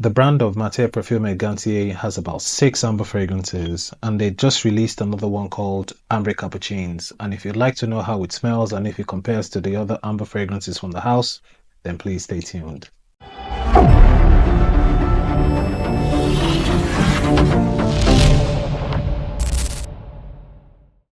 The brand of Maitre Parfumeur Gantier has about 6 amber fragrances, and they just released another one called Ambre Cappuccines. And if you'd like to know how it smells and if it compares to the other amber fragrances from the house, then please stay tuned.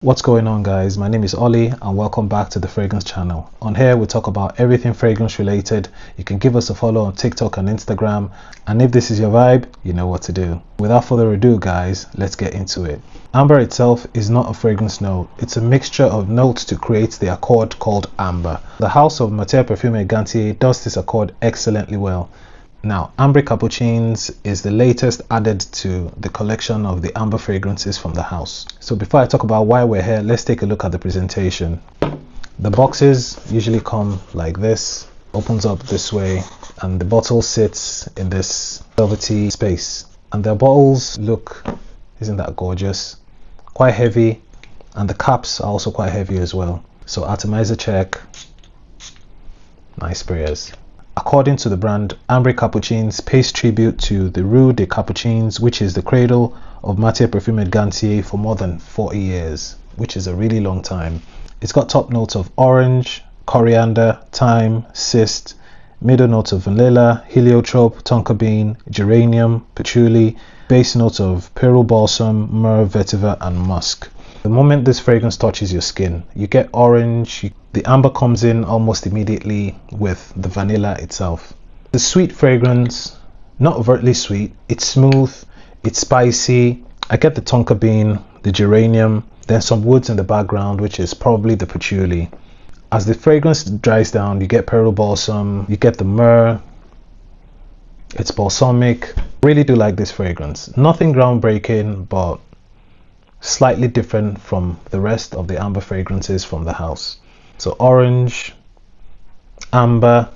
What's going on, guys? My name is Ollie and welcome back to the Fragrance channel. On here we talk about everything fragrance related. You can give us a follow on TikTok and Instagram, and if this is your vibe, you know what to do. Without further ado, guys, let's get into it. Amber itself is not a fragrance note. It's a mixture of notes to create the accord called amber. The house of Maitre Parfumeur Gantier does this accord excellently well. Now, Ambre Cappuccines is the latest added to the collection of the amber fragrances from the house. So before I talk about why we're here, let's take a look at the presentation. The boxes usually come like this, opens up this way, and the bottle sits in this velvety space. And the bottles look, isn't that gorgeous? Quite heavy, and the caps are also quite heavy as well. So atomizer check, nice sprayers. According to the brand, Ambre Cappuccines pays tribute to the Rue des Capucines, which is the cradle of Maitre Parfumeur Gantier for more than 40 years, which is a really long time. It's got top notes of orange, coriander, thyme, cyst, middle notes of vanilla, heliotrope, tonka bean, geranium, patchouli, base notes of pearl balsam, myrrh, vetiver, and musk. The moment this fragrance touches your skin, you get orange. The amber comes in almost immediately with the vanilla itself. The sweet fragrance, not overtly sweet, it's smooth, it's spicy. I get the tonka bean, the geranium, then some woods in the background, which is probably the patchouli. As the fragrance dries down, you get pearl balsam, you get the myrrh, it's balsamic. I really do like this fragrance. Nothing groundbreaking, but slightly different from the rest of the amber fragrances from the house. So orange, amber,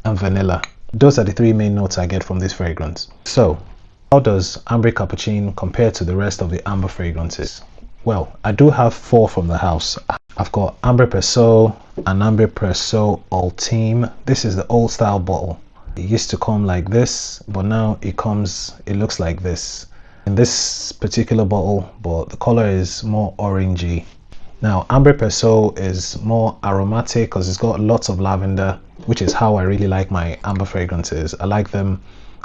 and vanilla. Those are the 3 main notes I get from this fragrance. So how does Ambre Cappuccine compare to the rest of the amber fragrances? Well, I do have 4 from the house. I've got Ambre Perso and Ambre Perso Ultime. This is the old style bottle. It used to come like this, but now it looks like this. In this particular bottle, but the color is more orangey. Now, Ambre Perso is more aromatic because it's got lots of lavender, which is how I really like my amber fragrances. I like them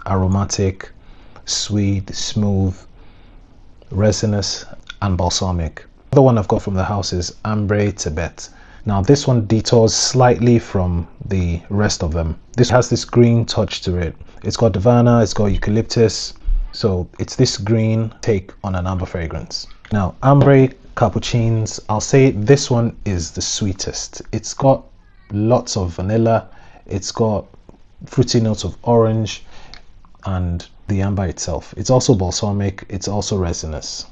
aromatic, sweet, smooth, resinous, and balsamic. The other one I've got from the house is Ambre Tibet. Now, this one detours slightly from the rest of them. This has this green touch to it. It's got Davana, it's got eucalyptus. So it's this green take on an amber fragrance. Now, Ambre Cappuccines, I'll say this one is the sweetest. It's got lots of vanilla, it's got fruity notes of orange, and the amber itself. It's also balsamic, it's also resinous.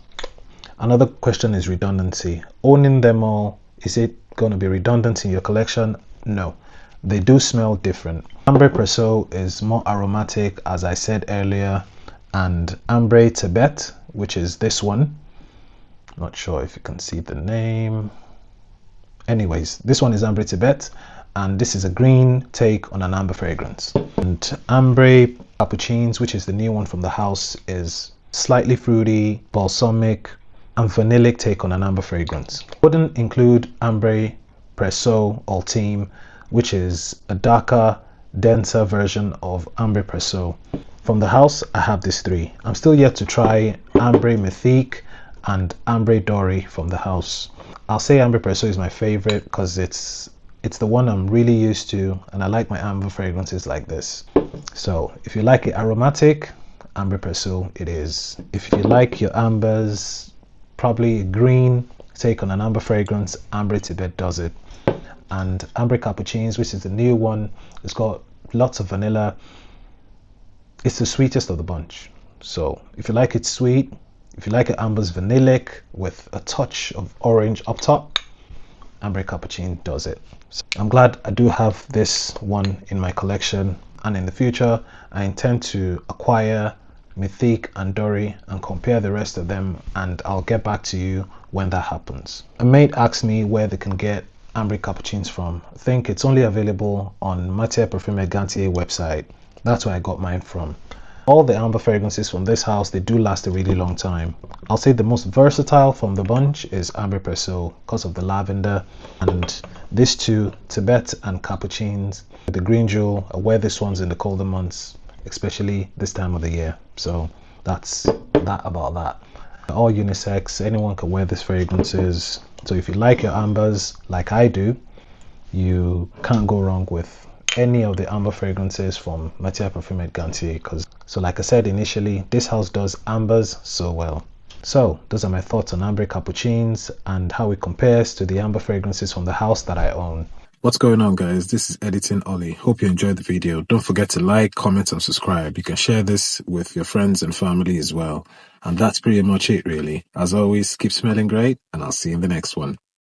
Another question is redundancy. Owning them all, is it going to be redundant in your collection? No, they do smell different. Ambre Perso is more aromatic, as I said earlier, and Ambre Tibet, which is this one, not sure if you can see the name. Anyways, this one is Ambre Tibet, and this is a green take on an amber fragrance. And Ambre Cappuccines, which is the new one from the house, is slightly fruity, balsamic, and vanillic take on an amber fragrance. Wouldn't include Ambre Perso Ultime, which is a darker, denser version of Ambre Perso. From the house, I have these 3. I'm still yet to try Ambre Mythique and Ambre Doré from the house. I'll say Ambre Perso is my favorite because it's the one I'm really used to, and I like my amber fragrances like this. So if you like it aromatic, Ambre Perso it is. If you like your ambers, probably a green take on an amber fragrance, Ambre Tibet does it. And Ambre Cappuccines, which is the new one, it's got lots of vanilla. It's the sweetest of the bunch. So if you like it sweet, if you like it amber's vanillic with a touch of orange up top, Ambre Cappuccine does it. So I'm glad I do have this one in my collection, and in the future I intend to acquire Mythique and Doré and compare the rest of them, and I'll get back to you when that happens. A mate asked me where they can get Ambre Cappuccines from. I think it's only available on Maitre Parfumeur Gantier website. That's where I got mine from. All the amber fragrances from this house, they do last a really long time. I'll say the most versatile from the bunch is Amber Perso because of the lavender, and these two, Tibet and Capuchins. The green jewel, I wear these ones in the colder months, especially this time of the year. So that's that about that. All unisex, anyone can wear these fragrances. So if you like your ambers like I do, you can't go wrong with any of the amber fragrances from Maitre Parfumeur Gantier. So like I said initially, this house does ambers so well. So those are my thoughts on amber capuchins and how it compares to the amber fragrances from the house that I own. What's going on, guys? This is Editing Ollie. Hope you enjoyed the video. Don't forget to like, comment and subscribe. You can share this with your friends and family as well. And that's pretty much it, really. As always, keep smelling great and I'll see you in the next one.